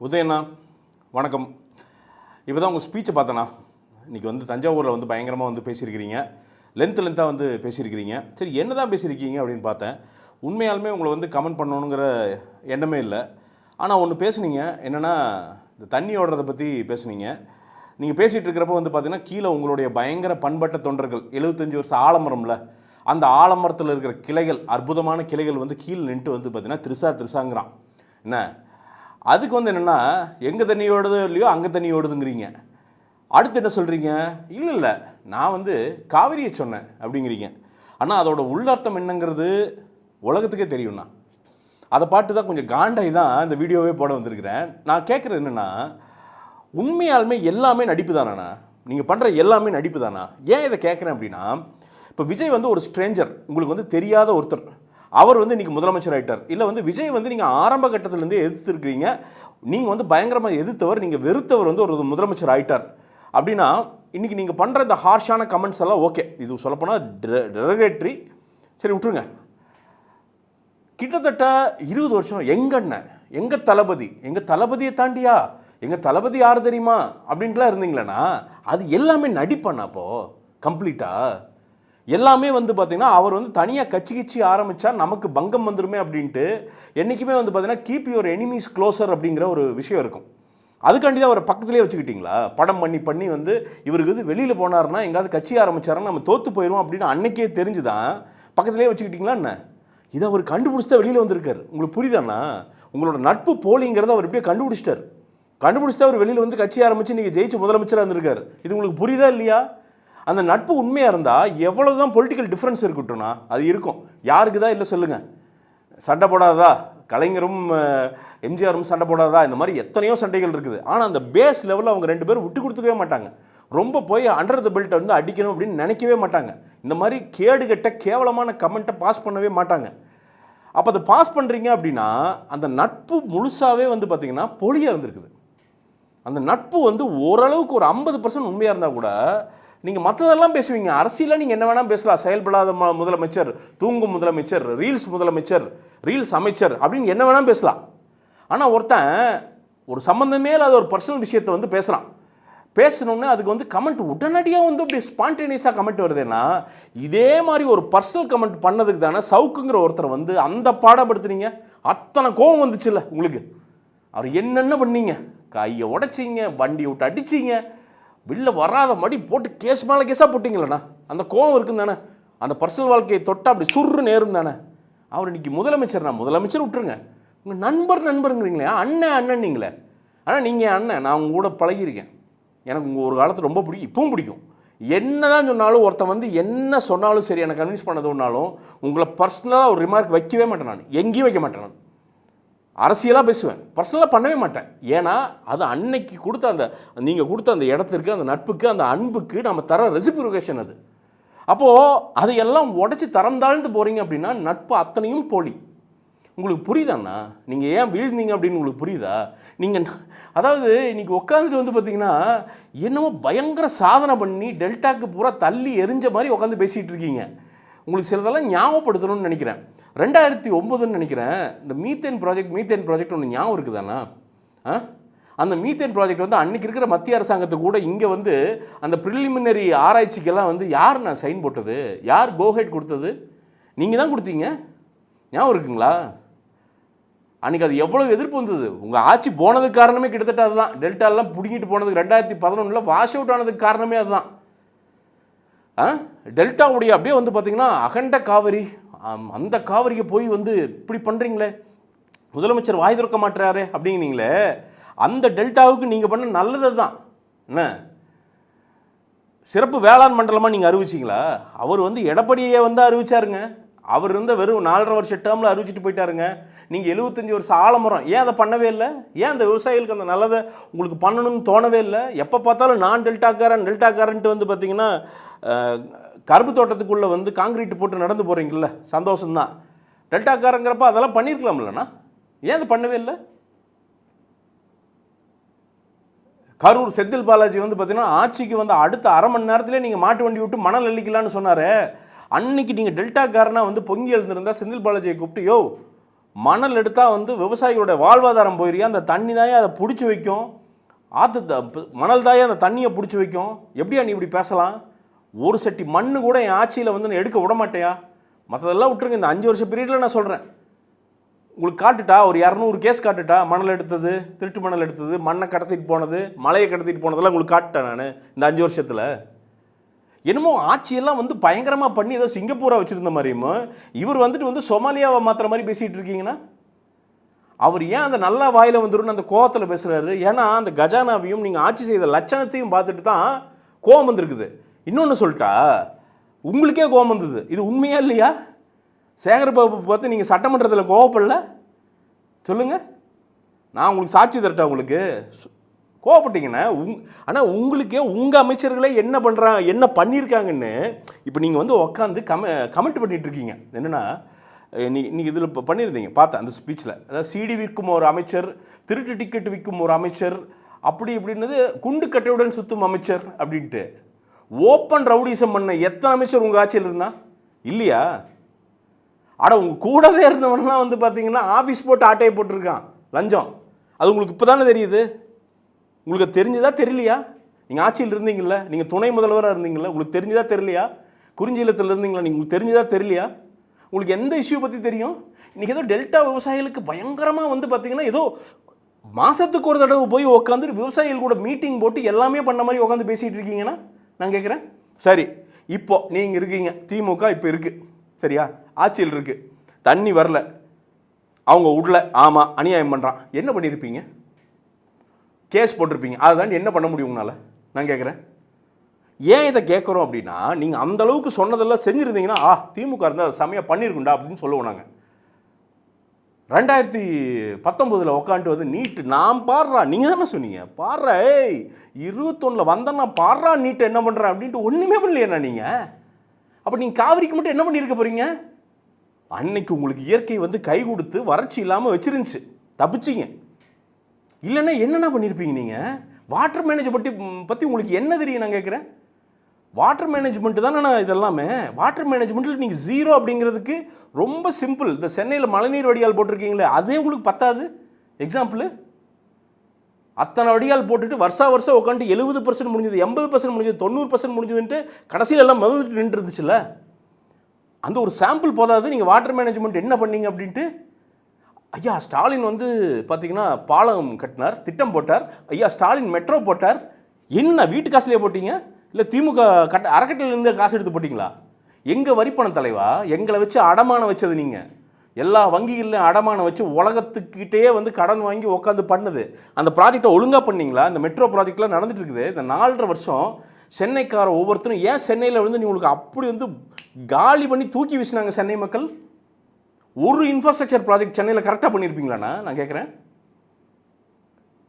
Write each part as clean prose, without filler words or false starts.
உதயண்ணா வணக்கம். இப்போ தான் உங்கள் ஸ்பீச்சை பார்த்தேண்ணா. இன்றைக்கி வந்து தஞ்சாவூரில் வந்து பயங்கரமாக வந்து பேசியிருக்கிறீங்க, லென்த்தாக வந்து பேசியிருக்கிறீங்க. சரி, என்ன தான் பேசியிருக்கீங்க அப்படின்னு பார்த்தேன். உண்மையாலுமே உங்களை வந்து கமெண்ட் பண்ணணுங்கிற எண்ணமே இல்லை. ஆனால் ஒன்று பேசுனீங்க, என்னென்னா இந்த தண்ணி ஓடுறதை பற்றி பேசுனீங்க. நீங்கள் பேசிகிட்டு இருக்கிறப்ப வந்து பார்த்தீங்கன்னா கீழே உங்களுடைய பயங்கர பண்பட்ட தொண்டர்கள் 75 வருஷம் ஆலமரம்ல, அந்த ஆலமரத்தில் இருக்கிற கிளைகள், அற்புதமான கிளைகள் வந்து கீழே நின்று வந்து பார்த்தீங்கன்னா திருசாங்கிறான். என்ன அதுக்கு வந்து என்னென்னா, எங்கே தண்ணி ஓடுதோ இல்லையோ அங்கே தண்ணி ஓடுதுங்கிறீங்க. அடுத்து என்ன சொல்கிறீங்க? இல்லை நான் வந்து காவிரியை சொன்னேன் அப்படிங்கிறீங்க. ஆனால் அதோட உள்ளர்த்தம் என்னங்கிறது உலகத்துக்கே தெரியும்ண்ணா. அதை பாட்டு தான் கொஞ்சம் காண்டாய் தான் இந்த வீடியோவே போட வந்திருக்கிறேன். நான் கேட்குறது என்னென்னா, உண்மையாலுமே எல்லாமே நடிப்பு தானா? நீங்கள் பண்ணுற எல்லாமே நடிப்பு தானா? ஏன் இதை கேட்குறேன் அப்படின்னா, இப்போ விஜய் வந்து ஒரு ஸ்ட்ரேஞ்சர், உங்களுக்கு வந்து தெரியாத ஒருத்தர். அவர் வந்து இன்றைக்கி முதலமைச்சர் ஆகிட்டார். இல்லை வந்து விஜய் வந்து நீங்கள் ஆரம்ப கட்டத்திலேருந்தே எதிர்த்துருக்கிறீங்க, நீங்கள் வந்து பயங்கரமாக எதிர்த்தவர், நீங்கள் வெறுத்தவர் வந்து ஒரு முதலமைச்சர் ஆகிட்டார் அப்படின்னா, இன்றைக்கி நீங்கள் பண்ணுற இந்த ஹார்ஷான கமெண்ட்ஸ் எல்லாம் ஓகே, இது சொல்லப்போனால் டெரகேட்ரி, சரி விட்டுருங்க. கிட்டத்தட்ட 20 வருஷம் எங்கள் தளபதியை தாண்டியா, எங்கள் தளபதி யார் தெரியுமா அப்படின்ட்டுலாம் இருந்தீங்களேண்ணா, அது எல்லாமே நடிப்பண்ணா. அப்போது கம்ப்ளீட்டாக எல்லாமே வந்து பார்த்திங்கன்னா அவர் வந்து தனியாக கட்சி ஆரம்பித்தா நமக்கு பங்கம் வந்துடுமே அப்படின்ட்டு என்றைக்குமே வந்து பார்த்திங்கன்னா கீப் யுவர் எனிமீஸ் க்ளோசர் அப்படிங்கிற ஒரு விஷயம் இருக்கும். அதுக்காண்டி தான் அவரை பக்கத்துலேயே வச்சுக்கிட்டிங்களா? படம் பண்ணி வந்து இவருக்கு இது வெளியில் போனார்னா எங்கேயாவது கட்சி ஆரம்பித்தாருன்னா நம்ம தோற்று போயிடுவோம் அப்படின்னு அன்னைக்கே தெரிஞ்சு தான் பக்கத்துலேயே வச்சுக்கிட்டிங்களா என்ன? இதை அவர் கண்டுபிடிச்சி தான் வெளியில் வந்திருக்கார். உங்களுக்கு புரியுதாண்ணா? உங்களோட நட்பு போலிங்கிறத அவர் இப்படியே கண்டுபிடிச்சிட்டு அவர் வெளியில் வந்து கட்சி ஆரம்பித்து நீங்கள் ஜெயிச்சு முதலமைச்சராக இருந்திருக்காரு. இது உங்களுக்கு புரியுதா இல்லையா? அந்த நட்பு உண்மையாக இருந்தால் எவ்வளோ தான் பொலிட்டிக்கல் டிஃப்ரென்ஸ் இருக்கட்டும்னா அது இருக்கும். யாருக்கு தான் இல்லை சொல்லுங்கள்? சண்டை போடாததா? கலைஞரும் எம்ஜிஆரும் சண்டை போடாததா? இந்த மாதிரி எத்தனையோ சண்டைகள் இருக்குது. ஆனால் அந்த பேஸ் லெவலில் அவங்க 2 பேரும் விட்டு கொடுத்துக்கவே மாட்டாங்க. ரொம்ப போய் அண்டர் த பெல்ட்டை வந்து அடிக்கணும் அப்படின்னு நினைக்கவே மாட்டாங்க. இந்த மாதிரி கேடுகட்ட கேவலமான கமெண்ட்டை பாஸ் பண்ணவே மாட்டாங்க. அப்போ அதை பாஸ் பண்ணுறீங்க அப்படின்னா அந்த நட்பு முழுசாகவே வந்து பார்த்திங்கன்னா போலியாக இருந்திருக்குது. அந்த நட்பு வந்து ஓரளவுக்கு ஒரு 50% உண்மையாக இருந்தால் கூட நீங்கள் மற்றதெல்லாம் பேசுவீங்க. அரசியலாக நீங்கள் என்ன வேணால் பேசலாம். செயல்படாத முதலமைச்சர், தூங்கும் முதலமைச்சர், ரீல்ஸ் முதலமைச்சர், ரீல்ஸ் அமைச்சர் அப்படின்னு என்ன வேணால் பேசலாம். ஆனால் ஒருத்தன் ஒரு சம்மந்தமே இல்லாத ஒரு பர்சனல் விஷயத்தை வந்து பேசணுன்னு அதுக்கு வந்து கமெண்ட் உடனடியாக வந்து அப்படி ஸ்பான்டேனியஸாக கமெண்ட் வருதுன்னா, இதே மாதிரி ஒரு பர்சனல் கமெண்ட் பண்ணதுக்கு தானே சவுக்குங்கிற ஒருத்தரை வந்து அந்த பாடப்படுத்துனீங்க. அத்தனை கோபம் வந்துச்சுல்ல உங்களுக்கு? அவர் என்னென்ன பண்ணீங்க? கையை உடைச்சிங்க, வண்டியை விட்டு அடிச்சிங்க, வெளில வராத மாதிரி போட்டு கேஸ் மேலே கேஸாக போட்டிங்களண்ணா. அந்த கோவம் இருக்குன்னு தானே? அந்த பர்சனல் வாழ்க்கையை தொட்டால் அப்படி சுருன்னு நேரும் தானே? அவர் இன்றைக்கி முதலமைச்சர் விட்டுருங்க, உங்கள் நண்பருங்கிறீங்களே, அண்ணன் நீங்களே. ஆனால் நீங்கள் அண்ணன், நான் உங்கள் கூட பழகியிருக்கேன், எனக்கு உங்கள் ஒரு காலத்தில் ரொம்ப பிடிக்கும், இப்பவும் பிடிக்கும். என்ன தான் சொன்னாலும் ஒருத்தன் வந்து என்ன சொன்னாலும் சரி, எனக்கு கன்வின்ஸ் பண்ணதுனாலும் உங்களை பர்சனலாக ஒரு ரிமார்க் வைக்கவே மாட்டேன். நான் எங்கேயும் வைக்க மாட்டேன். நான் அரசியலாக பேசுவேன், பர்சனலாக பண்ணவே மாட்டேன். ஏன்னா அது அன்னைக்கு கொடுத்த அந்த நீங்கள் கொடுத்த அந்த இடத்திற்கு, அந்த நட்புக்கு, அந்த அன்புக்கு நம்ம தர ரெசிப்ரோகேஷன் அது. அப்போது அதையெல்லாம் உடச்சி தரம் தாழ்ந்து போகிறீங்க அப்படின்னா நட்பு அத்தனையும் போலி. உங்களுக்கு புரியுதாண்ணா? நீங்கள் ஏன் வீழ்ந்தீங்க அப்படின்னு உங்களுக்கு புரியுதா? நீங்கள் அதாவது இன்றைக்கி உட்காந்துட்டு வந்து பார்த்திங்கன்னா என்னமோ பயங்கர சாதனை பண்ணி டெல்டாக்கு பூரா தள்ளி எரிஞ்ச மாதிரி உட்காந்து பேசிகிட்டு இருக்கீங்க. உங்களுக்கு சிலதெல்லாம் ஞாபகப்படுத்தணும்னு நினைக்கிறேன். 2009 நினைக்கிறேன், இந்த மீத்தேன் ப்ராஜெக்ட் ஒன்று ஞாபகம் இருக்குதாண்ணா? அந்த மீத்தேன் ப்ராஜெக்ட் வந்து அன்றைக்கி இருக்கிற மத்திய அரசாங்கத்தை கூட இங்கே வந்து அந்த ப்ரிலிமினரி ஆராய்ச்சிக்கெல்லாம் வந்து யார் நான் சைன் போட்டது, யார் கோஹெட் கொடுத்தது? நீங்கள் தான் கொடுத்தீங்க. ஞாபகம் இருக்குங்களா? அன்றைக்கி அது எவ்வளோ எதிர்ப்பு வந்தது. உங்கள் ஆட்சி போனதுக்கு காரணமே கிட்டத்தட்ட அதுதான். டெல்டாலாம் பிடிங்கிட்டு போனதுக்கு 2011 வாஷ் அவுட் ஆனதுக்கு காரணமே அதுதான். டெல்டாவுடைய அப்படியே வந்து பார்த்திங்கன்னா அகண்ட காவிரி, அந்த காவிரியை போய் வந்து இப்படி பண்ணுறீங்களே, முதலமைச்சர் வாய் திறக்க மாட்டுறாரு அப்படிங்கிறீங்களே, அந்த டெல்டாவுக்கு நீங்கள் பண்ண நல்லது தான். என்ன சிறப்பு வேளாண் மண்டலமாக நீங்கள் அறிவிச்சிங்களா? அவர் வந்து எடப்பாடியை வந்து அறிவிச்சாருங்க. அவர் இருந்த வெறும் 4.5 வருஷ டேர்மில் அறிவிச்சிட்டு போயிட்டாருங்க. நீங்கள் 75 வருஷம் ஆலமரம், ஏன் அதை பண்ணவே இல்லை? ஏன் அந்த விவசாயிகளுக்கு அந்த நல்லதை உங்களுக்கு பண்ணணும்னு தோணவே இல்லை? எப்போ பார்த்தாலும் நான் டெல்டாக்காரன்ட்டு வந்து பார்த்திங்கன்னா கரும்பு தோட்டத்துக்குள்ளே வந்து காங்கிரீட் போட்டு நடந்து போகிறீங்கள, சந்தோஷம்தான். டெல்டாக்காரங்கிறப்ப அதெல்லாம் பண்ணியிருக்கலாம்லண்ணா, ஏன் அதை பண்ணவே இல்லை? கரூர் செந்தில் பாலாஜி வந்து பார்த்திங்கன்னா ஆட்சிக்கு வந்து அடுத்த அரை மணி நேரத்திலே நீங்கள் மாட்டு வண்டி விட்டு மணல் அள்ளிக்கலான்னு சொன்னார். அன்னைக்கு நீங்கள் டெல்டாக்காரனாக வந்து பொங்கி எழுந்திருந்தால் செந்தில் பாலாஜியை கூப்பிட்டு, யோ மணல் எடுத்தால் வந்து விவசாயிகளோட வாழ்வாதாரம் போயிடுறியா, அந்த தண்ணி தாயே அதை பிடிச்சி வைக்கும், மணல் தாயே அந்த தண்ணியை பிடிச்சி வைக்கும். எப்படியா நீ இப்படி பேசலாம்? ஒரு சட்டி மண்ணு கூட என் ஆட்சியில் வந்து நான் எடுக்க விட மாட்டேயா? மற்றதெல்லாம் விட்டுருங்க, இந்த 5 வருஷ பீரியடில் நான் சொல்கிறேன். உங்களுக்கு காட்டுட்டா, ஒரு 200 கேஸ் காட்டுட்டா, மணல் எடுத்தது, திருட்டு மணல் எடுத்தது, மண்ணை கடத்திட்டு போனது, மலையை கடத்திட்டு போனதெல்லாம் உங்களுக்கு காட்டுட்டேன் நான் இந்த 5 வருஷத்தில். என்னமோ ஆட்சியெல்லாம் வந்து பயங்கரமாக பண்ணி ஏதோ சிங்கப்பூராக வச்சுருந்த மாதிரியும் இவர் வந்துட்டு வந்து சொமாலியாவை மாத்திர மாதிரி பேசிகிட்டு இருக்கீங்கன்னா, அவர் ஏன் அந்த நல்லா வாயில் வந்துடும் அந்த கோவத்தில் பேசுகிறாரு? ஏன்னா அந்த கஜானாவையும் நீங்கள் ஆட்சி செய்த லட்சணத்தையும் பார்த்துட்டு தான் கோவம் வந்திருக்குது. இன்னொன்று சொல்லிட்டா, உங்களுக்கே கோவம் வந்தது. இது உண்மையா இல்லையா? சேகர்பாபு பார்த்து நீங்கள் சட்டமன்றத்தில் கோவப்படல சொல்லுங்கள், நான் உங்களுக்கு சாட்சி தரட்டா? உங்களுக்கு கோவப்பட்டீங்கன்னா ஆனால் உங்களுக்கே உங்கள் அமைச்சர்களே என்ன பண்ணியிருக்காங்கன்னு இப்போ நீங்கள் வந்து உட்காந்து கமெண்ட் பண்ணிகிட்டு இருக்கீங்க. என்னென்னா நீங்கள் இதில் இப்போ பண்ணியிருந்தீங்க பார்த்தேன் அந்த ஸ்பீச்சில். அதாவது சிடி விற்கும் ஒரு அமைச்சர், திருட்டு டிக்கெட் விற்கும் ஒரு அமைச்சர், அப்படி இப்படின்னது குண்டு கட்டையுடன் சுற்றும் அமைச்சர் அப்படின்ட்டு. ஓப்பன் ரவுடிசம் பண்ண எத்தனை அமைச்சர் உங்கள் ஆட்சியில் இருந்தா இல்லையா? ஆனால் உங்கள் கூடவே இருந்தவன்லாம் வந்து பார்த்தீங்கன்னா ஆஃபீஸ் போட்டு ஆட்டையை போட்டிருக்கான் லஞ்சம். அது உங்களுக்கு இப்போ தானே தெரியுது. உங்களுக்கு தெரிஞ்சுதா தெரியலையா? நீங்கள் ஆட்சியில் இருந்தீங்கள, நீங்கள் துணை முதல்வராக இருந்தீங்களா, உங்களுக்கு தெரிஞ்சுதா தெரியலையா? குறிஞ்சிலத்தில் இருந்தீங்களா, நீங்கள் உங்களுக்கு தெரிஞ்சுதா தெரியலையா? உங்களுக்கு எந்த இஷ்யூ பற்றி தெரியும்? இன்றைக்கி ஏதோ டெல்டா விவசாயிகளுக்கு பயங்கரமாக வந்து பார்த்தீங்கன்னா ஏதோ மாதத்துக்கு ஒரு தடவை போய் உட்காந்து விவசாயிகள் கூட மீட்டிங் போட்டு எல்லாமே பண்ண மாதிரி உட்காந்து பேசிகிட்டு இருக்கீங்கன்னா நான் கேட்குறேன். சரி, இப்போ நீங்கள் இருக்கீங்க, திமுக இப்போ இருக்குது சரியா, ஆட்சியில் இருக்குது, தண்ணி வரல, அவங்க உள்ள ஆமாம் அநியாயம் பண்ணுறான், என்ன பண்ணியிருப்பீங்க? கேஸ் போட்டிருப்பீங்க. அதை தாண்டி என்ன பண்ண முடியும் உங்களால்? நான் கேட்குறேன். ஏன் இதை கேட்குறோம் அப்படின்னா, நீங்கள் அந்தளவுக்கு சொன்னதெல்லாம் செஞ்சுருந்தீங்கன்னா திமுக இருந்தால் அதை செம்மையாக பண்ணியிருக்குண்டா அப்படின்னு சொல்லுவோம் நாங்கள். 2019 உட்காந்துட்டு வந்து நீட்டு நான் பாடுறா, நீங்கள் தானே சொன்னீங்க பாடுறா, 21 வந்தேன்னா பாடுறா நீட்டை என்ன பண்ணுறேன் அப்படின்ட்டு ஒன்றுமே பண்ணலையேண்ணா நீங்கள். அப்போ நீங்கள் காவிரிக்கு மட்டும் என்ன பண்ணியிருக்க போகிறீங்க? அன்னைக்கு உங்களுக்கு இயற்கை வந்து கை கொடுத்து வறட்சி இல்லாமல் வச்சிருந்துச்சு, தப்பிச்சிங்க. இல்லைன்னா என்னென்ன பண்ணியிருப்பீங்க நீங்கள்? வாட்டர் மேனேஜ்மெண்ட் பற்றி உங்களுக்கு என்ன தெரியும் நான் கேட்குறேன். வாட்டர் மேனேஜ்மெண்ட்டு தானே நான் இதெல்லாமே. வாட்டர் மேனேஜ்மெண்ட்டில் நீங்கள் 0 அப்படிங்கிறதுக்கு ரொம்ப சிம்பிள். இந்த சென்னையில் மழைநீர் வடிகால் போட்டிருக்கீங்களே அதே உங்களுக்கு பத்தாது. எக்ஸாம்பிள், அத்தனை வடிகால் போட்டுட்டு வருஷம் உட்காந்து 70% முடிஞ்சது, 80% முடிஞ்சது, 90% முடிஞ்சதுன்ட்டு கடைசியில் எல்லாம் மதுட்டு நின்று இருந்துச்சுல்ல. அந்த ஒரு சாம்பிள் போதாது நீங்கள் வாட்டர் மேனேஜ்மெண்ட் என்ன பண்ணீங்க அப்படின்ட்டு. ஐயா ஸ்டாலின் வந்து பார்த்தீங்கன்னா பாலம் கட்டினார், திட்டம் போட்டார். ஐயா ஸ்டாலின் மெட்ரோ போட்டார். என்ன வீட்டு காசுலேயே போட்டீங்க இல்லை திமுக அறக்கட்டளையிலேருந்து காசு எடுத்து போட்டிங்களா? எங்கள் வரிப்பணம் தலைவா, எங்களை வச்சு அடமானம் வச்சது நீங்கள். எல்லா வங்கிகள்லையும் அடமானம் வச்சு உலகத்துக்கிட்டே வந்து கடன் வாங்கி உட்காந்து பண்ணது. அந்த ப்ராஜெக்டை ஒழுங்காக பண்ணிங்களா? இந்த மெட்ரோ ப்ராஜெக்ட்லாம் நடந்துட்டு இருக்குது. இந்த 4.5 வருஷம் சென்னைக்கார ஒவ்வொருத்தரும் ஏன் சென்னையில் வந்து உங்களுக்கு அப்படி வந்து காலி பண்ணி தூக்கி வீசினாங்க சென்னை மக்கள்? ஒரு இன்ஃப்ராஸ்ட்ரக்சர் ப்ராஜெக்ட் சென்னையில் கரெக்டாக பண்ணியிருப்பீங்களாண்ணா நான் கேட்குறேன்.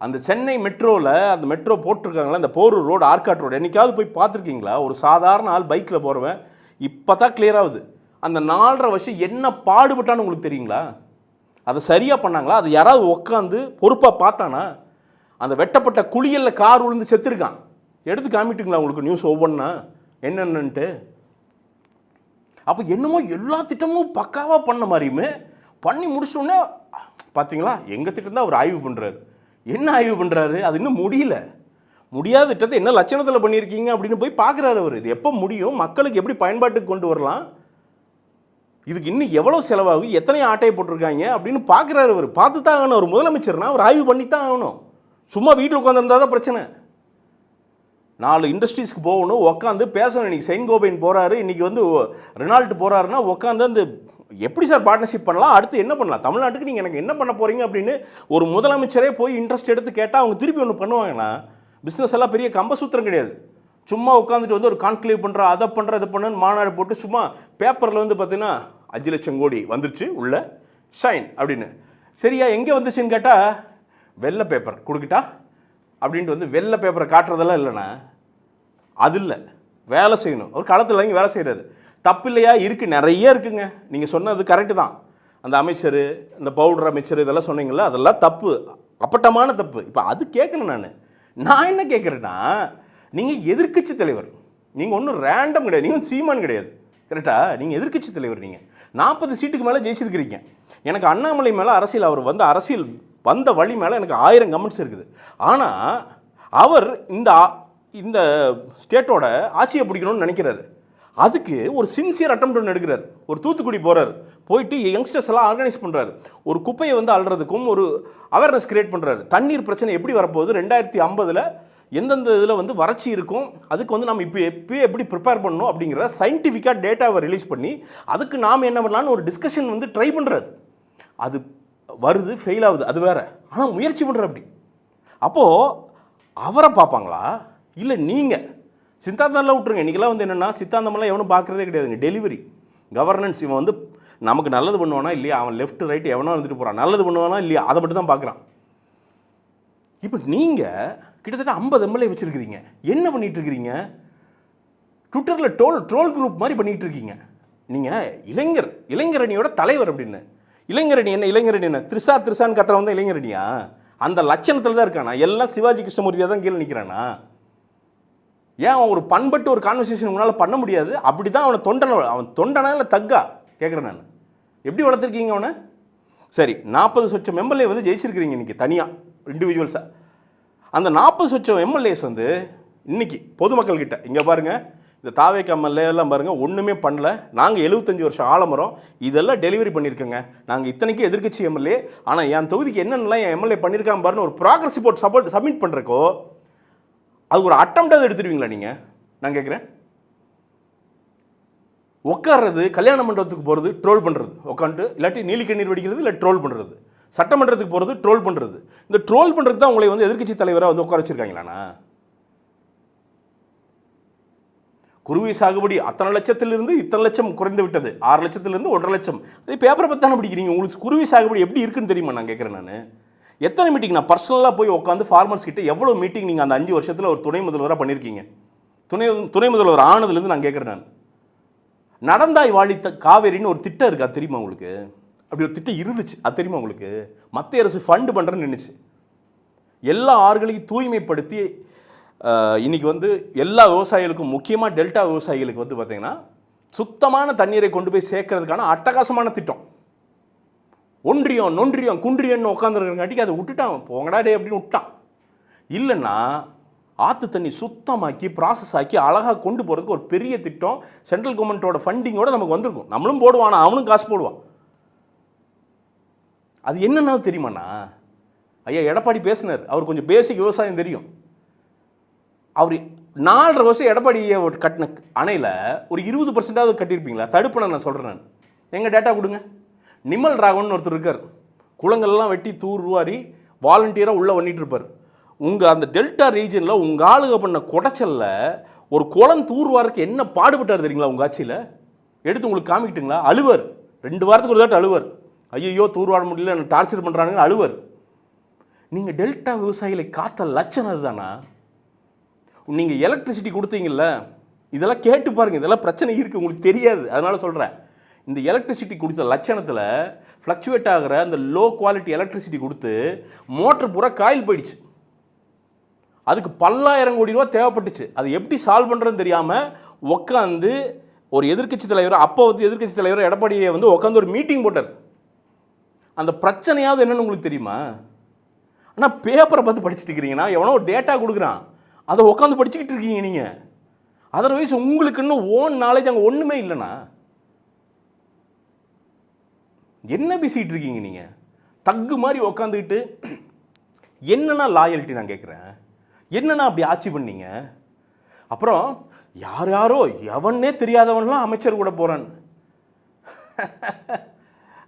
அந்த சென்னை மெட்ரோவில் அந்த மெட்ரோ போட்டிருக்காங்களா, அந்த போரூர் ரோடு, ஆர்காட் ரோடு, என்றைக்காவது போய் பார்த்துருக்கீங்களா? ஒரு சாதாரண ஆள் பைக்கில் போகிறவன் இப்போ தான் கிளியர் ஆகுது. அந்த 4.5 வருஷம் என்ன பாடுபட்டான்னு உங்களுக்கு தெரியுங்களா? அதை சரியாக பண்ணாங்களா? அதை யாராவது உட்காந்து பொறுப்பாக பார்த்தானா? அந்த வெட்டப்பட்ட குளியலில் கார் விழுந்து செத்துருக்கான், எடுத்து காமிட்டுங்களா உங்களுக்கு நியூஸ் ஒவ்வொன்றா என்னென்னன்ட்டு? அப்போ என்னமோ எல்லா திட்டமும் பக்காவாக பண்ண மாதிரியுமே பண்ணி முடிச்சோடனே பார்த்தீங்களா எங்கள் திட்டம் தான் அவர் ஆய்வு பண்ணுறாரு. என்ன ஆய்வு பண்ணுறாரு? அது இன்னும் முடியாத திட்டத்தை என்ன லட்சணத்தில் பண்ணியிருக்கீங்க அப்படின்னு போய் பார்க்குறாரு அவர். இது எப்போ முடியும், மக்களுக்கு எப்படி பயன்பாட்டுக்கு கொண்டு வரலாம், இதுக்கு இன்னும் எவ்வளோ செலவாகும், எத்தனை ஆட்டையை போட்டிருக்காங்க அப்படின்னு பார்க்குறாரு அவர். பார்த்து தான் ஆகணும். ஒரு முதலமைச்சர்னா அவர் ஆய்வு பண்ணி தான் ஆகணும். சும்மா வீட்டில் உட்காந்துருந்தா தான் பிரச்சனை. 4 இண்டஸ்ட்ரீஸ்க்கு போகணும், உட்காந்து பேசணும். இன்றைக்கி செயின் கோபைன் போகிறாரு, இன்றைக்கி வந்து ரெனால்ட் போகிறாருன்னா உட்காந்து அந்த எப்படி சார் பார்ட்னர்ஷிப் பண்ணலாம், அடுத்து என்ன பண்ணலாம், தமிழ்நாட்டுக்கு நீங்கள் எனக்கு என்ன பண்ண போகிறீங்க அப்படின்னு ஒரு முதலமைச்சரே போய் இன்ட்ரெஸ்ட் எடுத்து கேட்டால் அவங்க திருப்பி ஒன்று பண்ணுவாங்கன்னா, பிஸ்னஸ் எல்லாம் பெரிய கம்பசூத்திரம் கிடையாது. சும்மா உட்காந்துட்டு வந்து ஒரு கான்க்ளேவ் பண்ணுற, அதை பண்ணுற, இதை பண்ணுன்னு மாநாடு போட்டு சும்மா பேப்பரில் வந்து பார்த்தீங்கன்னா 5 லட்சம் கோடி வந்துருச்சு உள்ள ஷைன் அப்படின்னு. சரியா எங்கே வந்துச்சுன்னு கேட்டால் வெள்ளை பேப்பர் கொடுக்கிட்டா அப்படின்ட்டு வந்து வெள்ளை பேப்பரை காட்டுறதெல்லாம் இல்லைண்ணா, அது இல்லை. வேலை செய்யணும். ஒரு காலத்தில் இங்கே வேலை செய்கிறாரு, தப்பு இல்லையா? இருக்குது, நிறைய இருக்குங்க. நீங்கள் சொன்னது கரெக்டு தான். அந்த அமைச்சர், இந்த பவுடர் அமைச்சர் இதெல்லாம் சொன்னீங்களா, அதெல்லாம் தப்பு, அப்பட்டமான தப்பு. இப்போ அது கேட்கல. நான் என்ன கேட்குறேன்னா, நீங்கள் எதிர்க்கட்சி தலைவர், நீங்கள் ஒன்றும் ரேண்டம் கிடையாது, நீங்கள் சீமான் கிடையாது, கரெக்டாக? நீங்கள் எதிர்க்கட்சி தலைவர், நீங்கள் 40 சீட்டுக்கு மேலே ஜெயிச்சிருக்கிறீங்க. எனக்கு அண்ணாமலை மேலே அரசியல் அவர் வந்து அரசியல் வந்த வழி மேலே எனக்கு 1000 கமெண்ட்ஸ் இருக்குது. ஆனால் அவர் இந்த ஸ்டேட்டோட ஆட்சியை பிடிக்கணும்னு நினைக்கிறாரு. அதுக்கு ஒரு சின்சியர் அட்டெம்ப்ட் ஒன்று எடுக்கிறார். ஒரு தூத்துக்குடி போகிறார், போயிட்டு யங்ஸ்டர்ஸ் எல்லாம் ஆர்கனைஸ் பண்ணுறாரு. ஒரு குப்பையை வந்து அள்ளுறதுக்கும் ஒரு அவேர்னஸ் கிரியேட் பண்ணுறாரு. தண்ணீர் பிரச்சனை எப்படி வரப்போகுது, 2050 எந்தெந்த இதில் வந்து வறட்சி இருக்கும், அதுக்கு வந்து நம்ம இப்போயே எப்படி ப்ரிப்பேர் பண்ணணும் அப்படிங்கிற சயின்டிஃபிக்காக டேட்டாவை ரிலீஸ் பண்ணி அதுக்கு நாம் என்ன பண்ணலான்னு ஒரு டிஸ்கஷன் வந்து ட்ரை பண்ணுறாரு. அது வருது, ஃபெயில் ஆகுது, அது வேறு. ஆனால் முயற்சி பண்ணுற அப்படி. அப்போது அவரை பார்ப்பாங்களா இல்லை நீங்கள் சித்தாந்தம்லாம் விட்டுருங்க. இன்றைக்கெல்லாம் வந்து என்னென்னா சித்தாந்தமெல்லாம் எவனும் பார்க்குறதே கிடையாதுங்க. டெலிவரி கவர்னன்ஸ், இவன் வந்து நமக்கு நல்லது பண்ணுவானா இல்லையா, அவன் லெஃப்ட் ரைட் எவனோ வந்துட்டு போகிறான், நல்லது பண்ணுவானா இல்லையா அதை மட்டும் தான் பார்க்குறான். இப்போ நீங்கள் கிட்டத்தட்ட 50 எம்எல்ஏ வச்சுருக்கிறீங்க. என்ன பண்ணிகிட்டு இருக்கிறீங்க? ட்விட்டரில் ட்ரோல் குரூப் மாதிரி பண்ணிகிட்டு இருக்கீங்க. நீங்கள் இளைஞரணியோட தலைவர் அப்படின்னு. இளைஞரணி என்ன திரிசான்னு கத்துற வந்தால் இளைஞரணியா? அந்த லட்சணத்தில் தான் இருக்கானா? எல்லாம் சிவாஜி கிருஷ்ணமூர்த்தியாக தான் கீழே நிற்கிறானா? ஏன் அவன் ஒரு பண்பட்டு ஒரு கான்வர்சேஷன் உங்களால் பண்ண முடியாது? அப்படி தான் அவன் தொண்டனா இல்லை தக்கா கேட்குறேன் நான். எப்படி வளர்த்துருக்கீங்க அவனை? சரி, 40 சொச்சம் எம்எல்ஏ வந்து ஜெயிச்சிருக்கிறீங்க இன்றைக்கி தனியாக இண்டிவிஜுவல்ஸாக. அந்த 40 சொச்சம் எம்எல்ஏஸ் வந்து இன்றைக்கி பொதுமக்கள்கிட்ட இங்கே பாருங்கள், இந்த தாவேக்கு எம்எல்ஏலாம் பாருங்கள் ஒன்றுமே பண்ணல, நாங்கள் 75 வருஷம் ஆலமரம் இதெல்லாம் டெலிவரி பண்ணியிருக்கோங்க, நாங்கள் இத்தனைக்கும் எதிர்க்கட்சி எம்எல்ஏ, ஆனால் என் தொகுதிக்கு என்னென்னலாம் என் எம்எல்ஏ பண்ணியிருக்காங்க பாருன்னு ஒரு ப்ராக்ரஸ் ரிப்போர்ட் சப்மிட் பண்ணுறக்கோ அது ஒரு அட்டம்ப்டாக எடுத்துடுவீங்களா நீங்கள்? நான் கேட்குறேன். உட்கார்றது, கல்யாணம் மண்டபத்துக்கு போகிறது, ட்ரோல் பண்ணுறது, உட்காந்துட்டு இல்லாட்டி நீலிக்கண்ணீர் வடிக்கிறது, இல்லை ட்ரோல் பண்ணுறது, சட்டமன்றத்துக்கு போகிறது, ட்ரோல் பண்ணுறது. இந்த ட்ரோல் பண்ணுறதுக்கு தான் உங்களை வந்து எதிர்க்கட்சி தலைவராக வந்து உட்கார வச்சுருக்காங்களாண்ணா? குருவி சாகுபடி அத்தனை லட்சத்திலிருந்து இத்தனை லட்சம் குறைந்து விட்டது, 6 லட்சத்திலிருந்து 1.5 லட்சம். அதே பேப்பரை பற்றி தானே பிடிக்கிறீங்க. உங்களுக்கு குருவி சாகுபடி எப்படி இருக்குன்னு தெரியுமா? நான் கேட்குறேன். நான் எத்தனை மீட்டிங் நான் பர்சனலாக போய் உட்காந்து ஃபார்மர்ஸ் கிட்ட எவ்வளோ மீட்டிங் நீங்கள் அந்த 5 வருஷத்தில் ஒரு துணை முதல்வராக பண்ணியிருக்கீங்க? துணை முதல்வர் ஆனதுலேருந்து நான் கேட்குறேன். நான் நடந்தாய் வாழித்த காவேரின்னு ஒரு திட்டம் இருக்குது, அது தெரியுமா உங்களுக்கு? அப்படி ஒரு திட்டம் இருந்துச்சு, அது தெரியுமா உங்களுக்கு? மத்திய அரசு ஃபண்டு பண்ணுறேன்னு நின்றுச்சு. எல்லா ஆறுகளையும் தூய்மைப்படுத்தி இன்றைக்கி வந்து எல்லா விவசாயிகளுக்கும், முக்கியமாக டெல்டா விவசாயிகளுக்கு வந்து பார்த்திங்கன்னா சுத்தமான தண்ணீரை கொண்டு போய் சேர்க்கறதுக்கான அட்டகாசமான திட்டம். நொன்றியம் குன்றியன்னு உட்காந்துருக்காட்டிக்கு அதை விட்டுட்டான், போங்கடா டே அப்படின்னு விட்டான். இல்லைன்னா ஆற்று தண்ணி சுத்தமாக்கி ப்ராசஸ் ஆக்கி அழகாக கொண்டு போகிறதுக்கு ஒரு பெரிய திட்டம் சென்ட்ரல் கவர்மெண்ட்டோட ஃபண்டிங்கோடு நமக்கு வந்திருக்கும். நம்மளும் போடுவான், அவனும் காசு போடுவான். அது என்னென்னா தெரியுமாண்ணா? ஐயா எடப்பாடி பேசினார், அவர் கொஞ்சம் பேசிக் விவசாயம் தெரியும். அவர் 4.5 வருஷம் எடப்பாடியை கட்டின அணையில் ஒரு 20% கட்டியிருப்பீங்களா? தடுப்பணை நான் சொல்கிறேன். நான் எங்கள் டேட்டா கொடுங்க. நிமல் ராகவன் ஒருத்தர் இருக்கார், குளங்கள்லாம் வெட்டி தூர்வாரி வாலண்டியராக உள்ளே பண்ணிகிட்டு இருப்பார். உங்கள் அந்த டெல்டா ரீஜனில் உங்கள் ஆளுக பண்ண குடைச்சலில் ஒரு குளம் தூர்வாருக்கு என்ன பாடுபட்டார் தெரியுங்களா? உங்கள் ஆட்சியில் எடுத்து உங்களுக்கு காமிக்கிட்டுங்களா? அழுவர், 2 வாரத்துக்கு ஒரு தாட்டு அழுவர். ஐயோ தூர்வாட முடியல, என்ன டார்ச்சர் பண்ணுறானுங்க அழுவர். நீங்கள் டெல்டா விவசாயிகளை காத்த லட்சணம் அதுதானா? நீங்கள் எலக்ட்ரிசிட்டி கொடுத்தீங்கல்ல, இதெல்லாம் கேட்டு பாருங்கள், இதெல்லாம் பிரச்சனை இருக்குது, உங்களுக்கு தெரியாது, அதனால் சொல்கிறேன். இந்த எலக்ட்ரிசிட்டி கொடுத்த லட்சணத்தில் ஃப்ளக்சுவேட் ஆகிற அந்த லோ குவாலிட்டி எலக்ட்ரிசிட்டி கொடுத்து மோட்டர் பூரா காயில் போயிடுச்சு. அதுக்கு பல்லாயிரம் கோடி ரூபா தேவைப்பட்டுச்சு. அது எப்படி சால்வ் பண்ணுறதுன்னு தெரியாமல் உட்காந்து ஒரு எதிர்க்கட்சி தலைவர், அப்போ வந்து எதிர்க்கட்சி தலைவர் எடப்பாடியை வந்து உட்காந்து ஒரு மீட்டிங் போட்டார். அந்த பிரச்சனையாவது என்னென்னு உங்களுக்கு தெரியுமா? ஆனால் பேப்பரை பார்த்து படிச்சுட்டு இருக்கிறீங்கன்னா எவனோ ஒரு டேட்டா கொடுக்குறான், அதை உட்காந்து படிச்சுக்கிட்டு இருக்கீங்க நீங்கள். அதர்வைஸ் உங்களுக்கு இன்னும் ஓன் நாலேஜ் அங்கே ஒன்றுமே இல்லைண்ணா. என்ன பேசிகிட்டு இருக்கீங்க நீங்கள்? தக்கு மாதிரி உக்காந்துக்கிட்டு என்னன்னா லாயல்ட்டி நான் கேட்குறேன். என்னன்னா அப்படி ஆட்சி பண்ணீங்க? அப்புறம் யாரோ எவனே தெரியாதவன்லாம் அமைச்சர் கூட போகிறான்.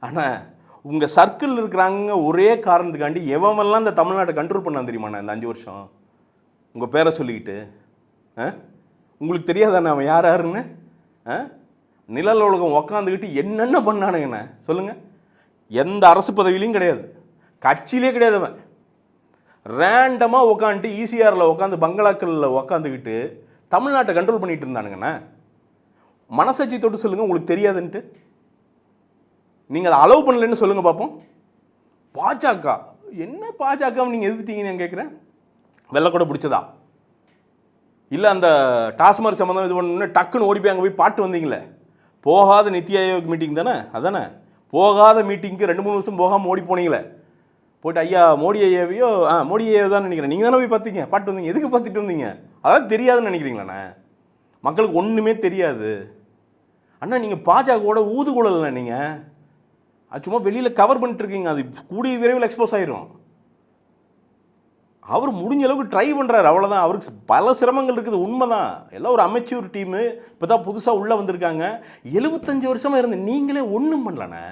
ஆனால் உங்கள் சர்க்கிள் இருக்கிறாங்க ஒரே காரணத்துக்காண்டி எவன்லாம் இந்த தமிழ்நாட்டை கண்ட்ரோல் பண்ணான் தெரியுமாண்ணா இந்த 5 வருஷம்? உங்கள் பேரை சொல்லிக்கிட்டு உங்களுக்கு தெரியாதாண்ணா அவன் யாருன்னு? நிழல் உலகம் உக்காந்துக்கிட்டு என்னென்ன பண்ணானுங்கண்ணே சொல்லுங்கள். எந்த அரசு பதவியிலையும் கிடையாது, கட்சியிலே கிடையாது. அவன் ரேண்டமாக உக்காந்துட்டு ஈசிஆரில் உட்காந்து பங்களாக்களில் உக்காந்துக்கிட்டு தமிழ்நாட்டை கண்ட்ரோல் பண்ணிகிட்டு இருந்தானுங்கண்ணா. மனசாட்சி தொட்டு சொல்லுங்கள் உங்களுக்கு தெரியாதுன்ட்டு. நீங்கள் அதை அலோவ் பண்ணலன்னு சொல்லுங்கள் பார்ப்போம். பாஜக என்ன பாஜக நீங்கள் எதிர்த்தீங்கன்னு நான் கேட்குறேன். வெள்ளை கூட பிடிச்சதா? இல்லை அந்த டாஸ்மார்க் சம்மந்தம் இது பண்ணணுன்னு டக்குன்னு ஓடி போய் அங்கே போய் பாட்டு வந்தீங்களே, போகாத நித்தி ஆயோக் மீட்டிங் தானே, அதானே போகாத மீட்டிங்க்கு 2-3 வருஷம் போகாமல் ஓடி போனீங்களே, போய்ட்டு ஐயா மோடி ஐயாவையோ மோடி ஐயாவை தான் நினைக்கிறேன், நீங்கள் தானே போய் பார்த்தீங்க, பாட்டு வந்தீங்க, எதுக்கு பார்த்துட்டு வந்தீங்க? அதெல்லாம் தெரியாதுன்னு நினைக்கிறீங்களாண்ணே? மக்களுக்கு ஒன்றுமே தெரியாது அண்ணா. நீங்கள் பாஜகவோட ஊதுகுழல் நீங்கள், அது சும்மா வெளியில் கவர் பண்ணிட்டு இருக்கீங்க, அது கூடிய விரைவில் எக்ஸ்போஸ் ஆயிரும். அவர் முடிஞ்ச அளவுக்கு ட்ரை பண்ணுறாரு, அவ்வளோதான். அவருக்கு பல சிரமங்கள் இருக்குது, உண்மைதான். எல்லாம் ஒரு அமைச்சூர் டீமு, இப்போ தான் புதுசாக உள்ளே வந்திருக்காங்க. 75 வருஷமாக இருந்து நீங்களே ஒன்றும் பண்ணலண்ணே,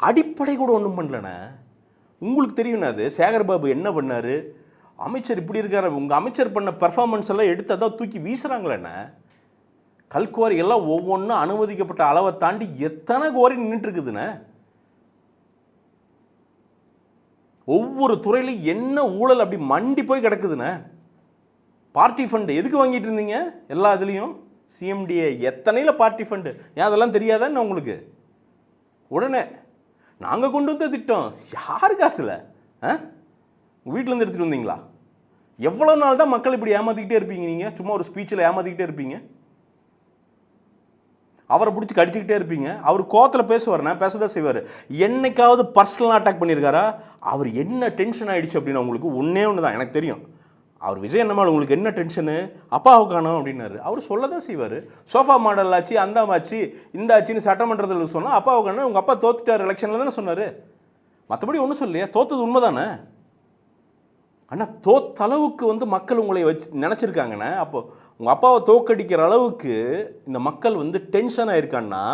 அடிப்படை கூட ஒன்றும் பண்ணலண்ணே. உங்களுக்கு தெரியும்ண்ணா, அது சேகர்பாபு என்ன பண்ணார், அமைச்சர் இப்படி இருக்கார், உங்கள் அமைச்சர் பண்ண பெர்ஃபார்மன்ஸ் எல்லாம் எடுத்து அதான் தூக்கி வீசுகிறாங்களேண்ணே. கல்குவாரி எல்லாம் ஒவ்வொன்றும் அனுமதிக்கப்பட்ட அளவை தாண்டி எத்தனை குவாரி நின்றுட்டு இருக்குதுண்ணே. ஒவ்வொரு துறையிலும் என்ன ஊழல் அப்படி மண்டி போய் கிடக்குதுண்ணே. பார்ட்டி ஃபண்டு எதுக்கு வாங்கிட்டு இருந்தீங்க? எல்லா இதுலேயும் சிஎம்டிஏ எத்தனையில் பார்ட்டி ஃபண்டு, ஏன் அதெல்லாம் தெரியாதான்னு உங்களுக்கு? உடனே நாங்கள் கொண்டு வந்த திட்டம் யாரு காசுல? வீட்டிலேருந்து எடுத்துகிட்டு வந்தீங்களா? எவ்வளோ நாள் தான் மக்கள் இப்படி ஏமாற்றிக்கிட்டே இருப்பீங்க? நீங்கள் சும்மா ஒரு ஸ்பீச்சில் ஏமாற்றிக்கிட்டே இருப்பீங்க, அவரை பிடிச்சி கடிச்சிக்கிட்டே இருப்பீங்க. அவர் கோத்தில் பேசுவார்ண்ணா, பேசதான் செய்வார். என்னைக்காவது பர்சனலாக அட்டாக் பண்ணியிருக்காரா? அவர் என்ன டென்ஷன் ஆகிடுச்சு அப்படின்னா உங்களுக்கு ஒன்றே ஒன்று தான் எனக்கு தெரியும். அவர் விஜய் என்னமால் உங்களுக்கு என்ன டென்ஷனு, அப்பாவை காணோம் அப்படின்னாரு. அவர் சொல்ல தான் செய்வார். சோஃபா மாடல் ஆச்சு, அந்த ஆச்சு, இந்த ஆச்சுன்னு சட்டமன்றத்தில் சொன்னால் அப்பாவை காணோம், உங்கள் அப்பா தோத்துட்டார் எலெக்ஷனில் தானே சொன்னார். மற்றபடி ஒன்றும் சொல்லையே, தோத்தது உண்மை தானே. ஆனால் தோத்தளவுக்கு மக்கள் உங்களை வச்சு நினச்சிருக்காங்கண்ணே. அப்போது உங்கள் அப்பாவை தோக்கடிக்கிற அளவுக்கு இந்த மக்கள் டென்ஷன் ஆகிருக்கான்னா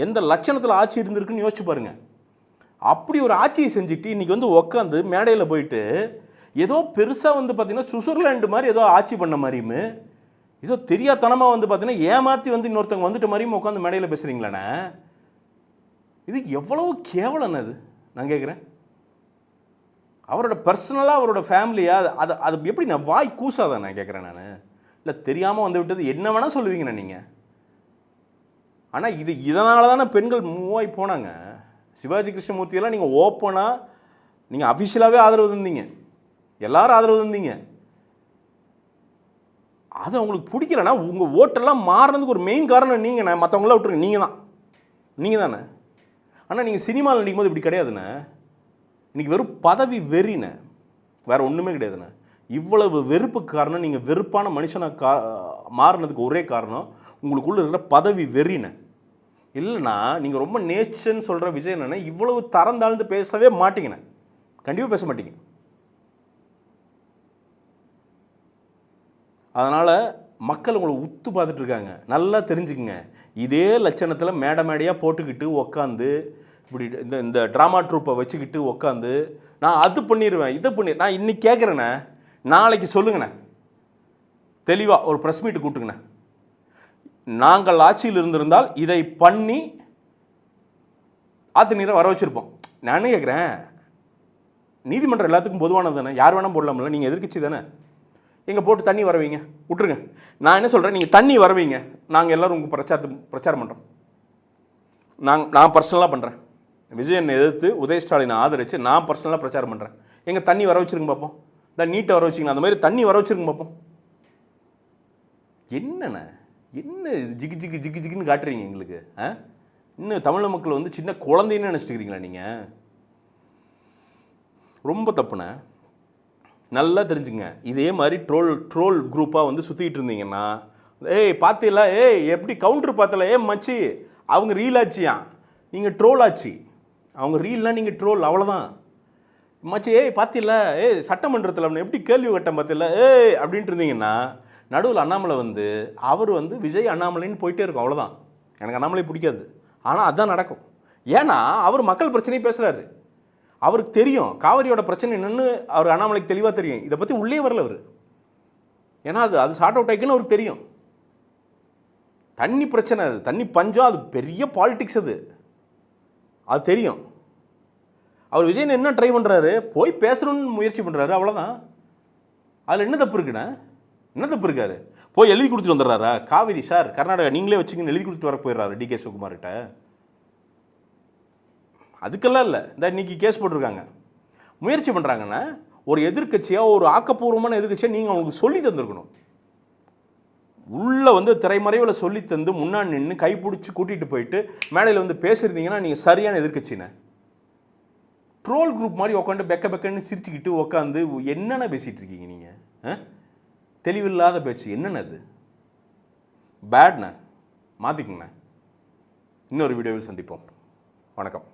எந்த லட்சணத்தில் ஆட்சி இருந்திருக்குன்னு யோசிச்சு பாருங்கள். அப்படி ஒரு ஆட்சியை செஞ்சுட்டு இன்றைக்கி உட்காந்து மேடையில் போயிட்டு ஏதோ பெருசாக பார்த்தீங்கன்னா சுவிட்சர்லாண்டு மாதிரி ஏதோ ஆட்சி பண்ண மாதிரியும், ஏதோ தெரியாதனமாக பார்த்தீங்கன்னா ஏமாற்றி இன்னொருத்தவங்க வந்துட்ட மாதிரியும் உட்காந்து மேடையில் பேசுகிறீங்களாண்ணே. இது எவ்வளவு கேவலன்னு அது நான் கேட்குறேன். அவரோட பர்சனலாக அவரோட ஃபேமிலியாக அது எப்படி நான் வாய் கூசாதான் நான் கேட்குறேன். நான் இல்லை தெரியாமல் விட்டது என்ன வேணால் சொல்லுவீங்கண்ணா நீங்கள். ஆனால் இதனால தானே பெண்கள் மூவாகி போனாங்க. சிவாஜி கிருஷ்ணமூர்த்தியெல்லாம் நீங்கள் ஓப்பனாக நீங்கள் அஃபிஷியலாகவே ஆதரவு தந்தீங்க, எல்லாரும் ஆதரவு தந்தீங்க. அது அவங்களுக்கு பிடிக்கலன்னா உங்கள் ஓட்டெல்லாம் மாறினதுக்கு ஒரு மெயின் காரணம் நீங்கண்ணே. மற்றவங்களாம் விட்டுருங்க, நீங்கள் தானே. ஆனால் நீங்கள் சினிமாவில் நடிக்கும் போது இப்படி கிடையாதுண்ணே. இன்றைக்கி வெறும் பதவி வெறிண்ணே, வேறு ஒன்றுமே கிடையாதுண்ணே. இவ்வளவு வெறுப்புக்கு காரணம் நீங்கள் வெறுப்பான மனுஷனாக மாறினதுக்கு ஒரே காரணம் உங்களுக்குள்ளே இருக்கிற பதவி வெறிண்ணே. இல்லைன்னா நீங்கள் ரொம்ப நேச்சர்ன்னு சொல்கிற விஜய் என்னென்னா இவ்வளவு தரம் தாழ்ந்து பேசவே மாட்டீங்கண்ணே, கண்டிப்பாக பேச மாட்டீங்க. அதனால் மக்கள் உங்களை உத்து பார்த்துட்டு இருக்காங்க, நல்லா தெரிஞ்சுக்குங்க. இதே லட்சணத்தில் மேடையாக போட்டுக்கிட்டு உக்காந்து இப்படி இந்த ட்ராமா ட்ரூப்பை வச்சுக்கிட்டு உக்காந்து நான் அது பண்ணிடுவேன் இதை நான் இன்னைக்கு கேட்குறேண்ணே, நாளைக்கு சொல்லுங்கண்ணே, தெளிவாக ஒரு ப்ரெஸ் மீட்டு கூட்டுங்கண்ணே. நாங்கள் ஆட்சியில் இருந்திருந்தால் இதை பண்ணி ஆற்று நீரை வர வச்சுருப்போம். நானே கேட்குறேன், நீதிமன்றம் எல்லாத்துக்கும் பொதுவானது தானே, யார் வேணால் போடலாம்ல, நீங்கள் எதிர்க்கட்சி தானே. எங்கே போட்டு தண்ணி வரவைங்க விட்டுருங்க. நான் என்ன சொல்கிறேன், நீங்கள் தண்ணி வரவைங்க, நாங்கள் எல்லோரும் உங்கள் பிரச்சாரம் பண்ணுறோம். நான் பர்சனலாக பண்ணுறேன். விஜயனை எதிர்த்து உதய ஸ்டாலினை ஆதரித்து நான் பர்சனலாக பிரச்சாரம் பண்ணுறேன். எங்கள் தண்ணி வர வச்சுருங்க பார்ப்போம், இந்த நீட்டை வர வச்சிங்கன்னா அந்த மாதிரி தண்ணி வர வச்சுருங்க பார்ப்போம். என்ன ஜிகு ஜிகு ஜிகு ஜிகுன்னு காட்டுறீங்க எங்களுக்கு? இன்னும் தமிழ் மக்கள் சின்ன குழந்தைன்னு நினச்சிட்டுக்கிறீங்களா நீங்கள்? ரொம்ப தப்புண்ணே, நல்லா தெரிஞ்சுங்க. இதே மாதிரி ட்ரோல் குரூப்பாக சுற்றிக்கிட்டு இருந்தீங்கன்னா, ஏய் பார்த்தீங்களா, எப்படி கவுண்டர் பார்த்தல, மச்சி அவங்க ரீல் ஆச்சியா, நீங்கள் ட்ரோல் ஆச்சு, அவங்க ரீல்னால் நீங்கள் ட்ரோல், அவ்வளோதான் மச்சி. பார்த்தீங்களா, சட்டமன்றத்தில் அவனை எப்படி கேள்வி கட்டம் பார்த்தீங்களா அப்படின்ட்டு இருந்தீங்கன்னா, நடுவில் அண்ணாமலை அவர் விஜய் அண்ணாமலைன்னு போயிட்டே இருக்கும், அவ்வளோதான். எனக்கு அண்ணாமலை பிடிக்காது, ஆனால் அதுதான் நடக்கும். ஏன்னா அவர் மக்கள் பிரச்சனையும் பேசுகிறாரு, அவருக்கு தெரியும் காவிரியோட பிரச்சனை என்னென்னு, அவர் அண்ணாமலைக்கு தெளிவாக தெரியும். இதை பற்றி உள்ளே வரல அவர், ஏன்னா அது ஷார்ட் அவுட் ஆகிக்குன்னு அவருக்கு தெரியும். தண்ணி பிரச்சனை, அது தண்ணி பஞ்சம், அது பெரிய பாலிடிக்ஸ், அது தெரியும். அவர் விஜயன் என்ன ட்ரை பண்ணுறாரு, போய் பேசணும்னு முயற்சி பண்ணுறாரு, அவ்வளோதான். அதில் என்ன தப்பு இருக்குண்ணே, என்ன தப்பு இருக்காரு? போய் எழுதி கொடுத்துட்டு வந்துடுறாரா, காவிரி சார் கர்நாடகா நீங்களே வச்சுங்கன்னு எழுதி கொடுத்துட்டு வர போயிடுறாரு டிகே சிவகுமார்கிட்ட. அதுக்கெல்லாம் இல்லை, இந்த இன்னைக்கு கேஸ் போட்டிருக்காங்க. முயற்சி பண்ணுறாங்கன்னா ஒரு எதிர்கட்சியாக, ஒரு ஆக்கப்பூர்வமான எதிர்கட்சியாக நீங்கள் அவங்களுக்கு சொல்லி தந்துருக்கணும். உள்ளே வந்து திரைமறைவில் சொல்லி தந்து முன்னாடி நின்று கைப்பிடிச்சி கூட்டிகிட்டு போயிட்டு மேடையில் வந்து பேசுகிறீங்கன்னா நீங்கள் சரியான எதிர்க்கட்சினே. ட்ரோல் குரூப் மாதிரி உட்காந்து பெக்கன்னு சிரிச்சுக்கிட்டு உட்காந்து என்னென்ன பேசிகிட்டு இருக்கீங்க நீங்கள்? தெளிவில்லாத பேச்சு என்னென்ன அது? பேட்ண்ணே, மாற்றிக்குங்கண்ணே. இன்னொரு வீடியோவில் சந்திப்போம். வணக்கம்.